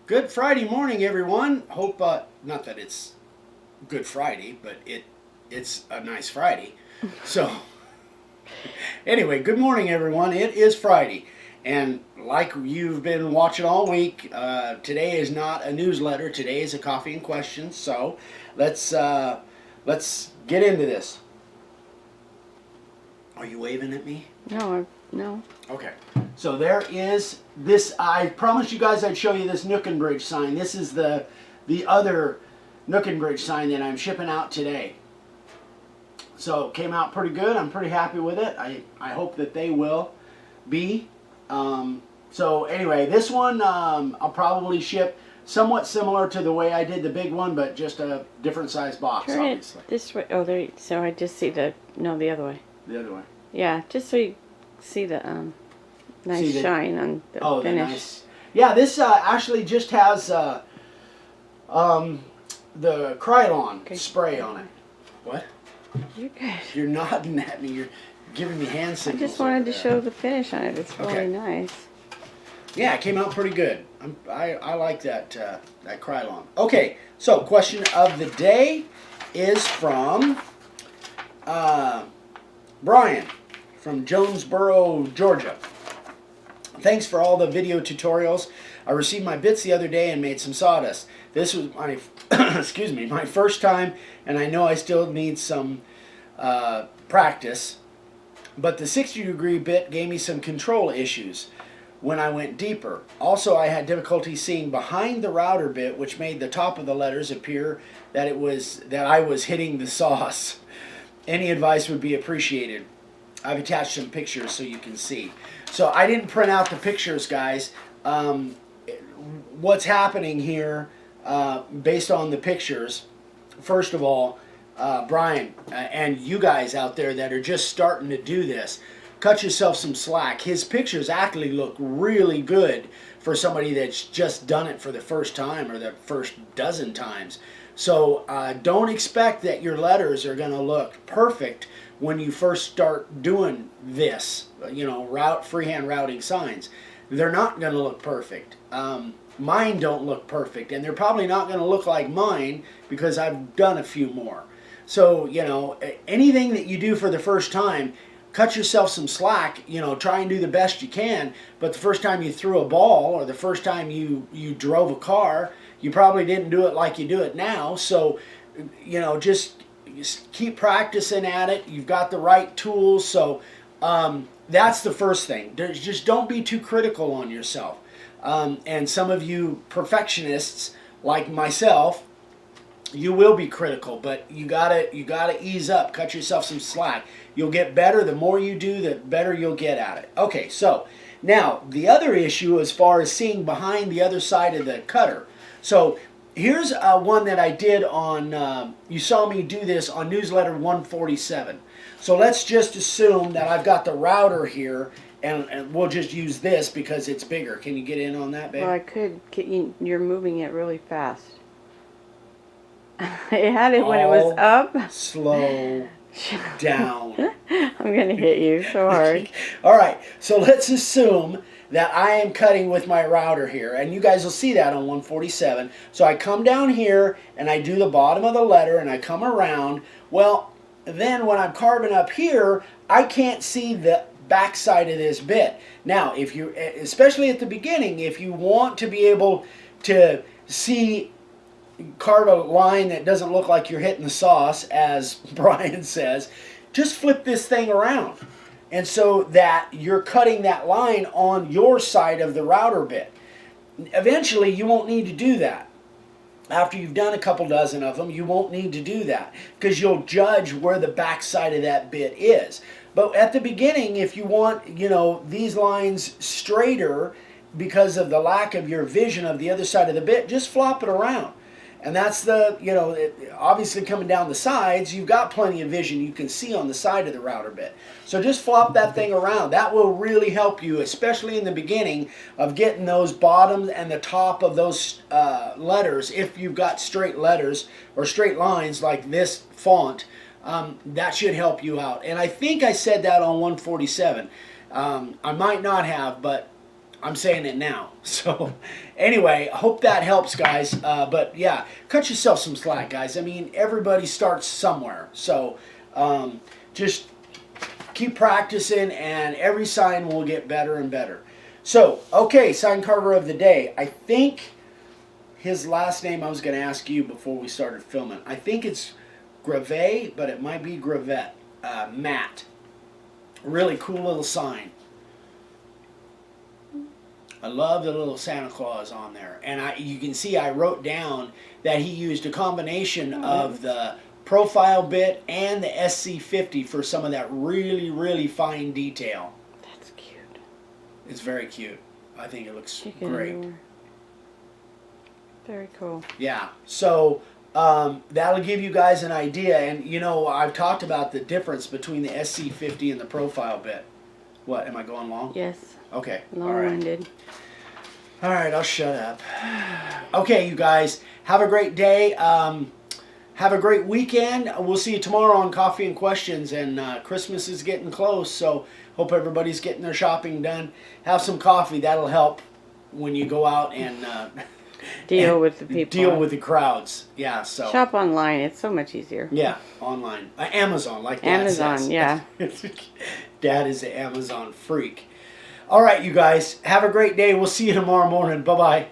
Good Friday morning, everyone. Hope not that it's Good Friday, but it's a nice Friday. So anyway, good morning, everyone. It is Friday, and like you've been watching all week, today is not a newsletter. Today is a coffee and questions. So let's get into this. Are you waving at me? No. Okay. So there is this. I promised you guys I'd show you this Nookenbridge sign. This is the other Nookenbridge sign that I'm shipping out today. So it came out pretty good. I'm pretty happy with it. I hope that they will be. So anyway, this one I'll probably ship somewhat similar to the way I did the big one, but just a different size box, Turn obviously. it this way. Oh, there. So I just see the the other way. The other way. Yeah, just so you see the nice See the- shine on the Oh, the finish. nice. Yeah, this actually just has the Krylon spray on it. What? You're good. You're nodding at me. You're giving me hand I signals. just wanted over to there. show the finish on it. It's really Okay. nice. Yeah, it came out pretty good. I like that that Krylon. Okay, so question of the day is from Brian from Jonesboro, Georgia. Thanks for all the video tutorials. I received my bits the other day and made some sawdust. This was my excuse me, my first time, and I know I still need some practice. But the 60-degree bit gave me some control issues when I went deeper. Also, I had difficulty seeing behind the router bit, which made the top of the letters appear that I was hitting the sauce. Any advice would be appreciated. I've attached some pictures so you can see. So I didn't print out the pictures, guys. What's happening here, based on the pictures, first of all, Brian, and you guys out there that are just starting to do this, cut yourself some slack. His pictures actually look really good for somebody that's just done it for the first time or the first dozen times. So don't expect that your letters are going to look perfect when you first start doing this, freehand routing signs. They're not going to look perfect. Mine don't look perfect, and they're probably not going to look like mine because I've done a few more. So, anything that you do for the first time, cut yourself some slack, try and do the best you can. But the first time you threw a ball or the first time you drove a car, you probably didn't do it like you do it now. So, just keep practicing at it. You've got the right tools. So that's the first thing. Just don't be too critical on yourself. And some of you perfectionists like myself, you will be critical, but you gotta ease up, cut yourself some slack. You'll get better. The more you do, the better you'll get at it. Okay, so now the other issue as far as seeing behind the other side of the cutter. So here's one that I did on, you saw me do this on newsletter 147. So let's just assume that I've got the router here, and we'll just use this because it's bigger. Can you get in on that, babe? Well, I could. You're moving it really fast. It had it when it was up. Slow down. I'm gonna hit you so hard. All right, so let's assume that I am cutting with my router here, and you guys will see that on 147. So I come down here and I do the bottom of the letter and I come around. Well, then when I'm carving up here, I can't see the back side of this bit. Now, if you, especially at the beginning, if you want to be able to carve a line that doesn't look like you're hitting the sauce, as Brian says, just flip this thing around. And so that you're cutting that line on your side of the router bit. Eventually, you won't need to do that. After you've done a couple dozen of them, you won't need to do that because you'll judge where the back side of that bit is. But at the beginning, if you want, these lines straighter because of the lack of your vision of the other side of the bit, just flop it around. And that's obviously coming down the sides, you've got plenty of vision you can see on the side of the router bit. So just flop that thing around. That will really help you, especially in the beginning of getting those bottoms and the top of those letters. If you've got straight letters or straight lines like this font, that should help you out. And I think I said that on 147. I might not have, but I'm saying it now. So anyway, I hope that helps, guys. But yeah, cut yourself some slack, guys. I mean, everybody starts somewhere. So just keep practicing, and every sign will get better and better. So, okay, sign carver of the day. I think his last name I was going to ask you before we started filming. I think it's Gravet, but it might be Gravet. Matt. Really cool little sign. I love the little Santa Claus on there. And you can see I wrote down that he used a combination of the profile bit and the SC50 for some of that really, really fine detail. That's cute. It's very cute. I think it looks Chicken great. everywhere. Very cool. Yeah. So that'll give you guys an idea. And, you know, I've talked about the difference between the SC50 and the profile bit. What? Am I going long? Yes. Okay. All right. Long-winded. All right, I'll shut up. Okay, you guys, have a great day. Have a great weekend. We'll see you tomorrow on Coffee and Questions. And Christmas is getting close, so hope everybody's getting their shopping done. Have some coffee. That'll help when you go out and Deal with the people. deal with the crowds. Yeah. So Shop online. It's so much easier. yeah, online, Amazon, like Dad Amazon, says. yeah. Dad is an Amazon freak. All right, you guys, have a great day. We'll see you tomorrow morning. Bye bye.